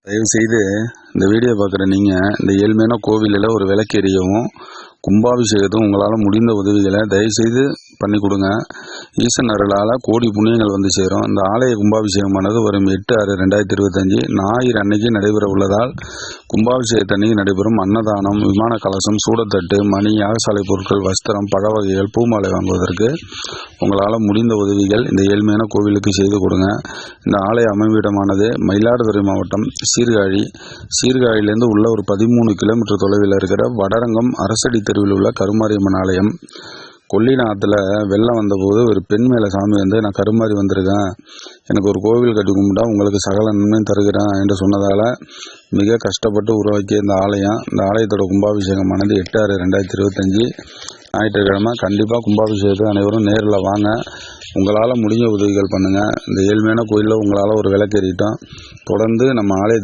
தயவுசெய்து இந்த வீடியோ பார்க்குற நீங்கள் இந்த ஏழ்மையான கோவிலில் ஒரு விளக்கு எரியவும் கும்பாபிஷேகத்தும் உங்களால் முடிந்த உதவிகளை தயவுசெய்து பண்ணி கொடுங்க. ஈசன் அருளால் கோடி புண்ணியங்கள் வந்து சேரும். இந்த ஆலய கும்பாபிஷேகமானது வரும் 8/6/2025 ஞாயிறு அன்னைக்கு நடைபெற உள்ளதால் கும்பாபிஷேகத்தன்னைக்கு நடைபெறும் அன்னதானம், விமான கலசம், சூடத்தட்டு, மணி, யாகசாலை பொருட்கள், வஸ்திரம், பழ வகைகள், பூமாலை வாங்குவதற்கு உங்களால் முடிந்த உதவிகள் இந்த ஏழ்மையான கோவிலுக்கு செய்து கொடுங்க. இந்த ஆலய அமைவிடமானது மயிலாடுதுறை மாவட்டம் சீர்காழியிலேருந்து உள்ள ஒரு 13 கிலோமீட்டர் தொலைவில் இருக்கிற வடரங்கம் அரசடி தெருவில் உள்ள கருமாரியம்மன் ஆலயம். கொள்ளின ஆற்றுல வெள்ளம் வந்தபோது ஒரு பெண் மேலே சாமி வந்து, நான் கருமாறி வந்திருக்கேன், எனக்கு ஒரு கோவில் கட்டி கும்பிட்டா உங்களுக்கு சகல நன்மையும் தருகிறேன் என்று சொன்னதால் மிக கஷ்டப்பட்டு உருவாக்கிய இந்த ஆலயம். இந்த ஆலயத்தோட கும்பாபிஷேகமானது 8/6/2025 ஞாயிற்றுக்கிழமை. கண்டிப்பாக கும்பாபிஷேகத்தை அனைவரும் நேரில் வாங்க. உங்களால் முடிஞ்ச உதவிகள் பண்ணுங்கள். இந்த ஏழ்மையான கோயிலில் உங்களால் ஒரு விளக்கு எறிட்டோம். தொடர்ந்து நம்ம ஆலயத்தை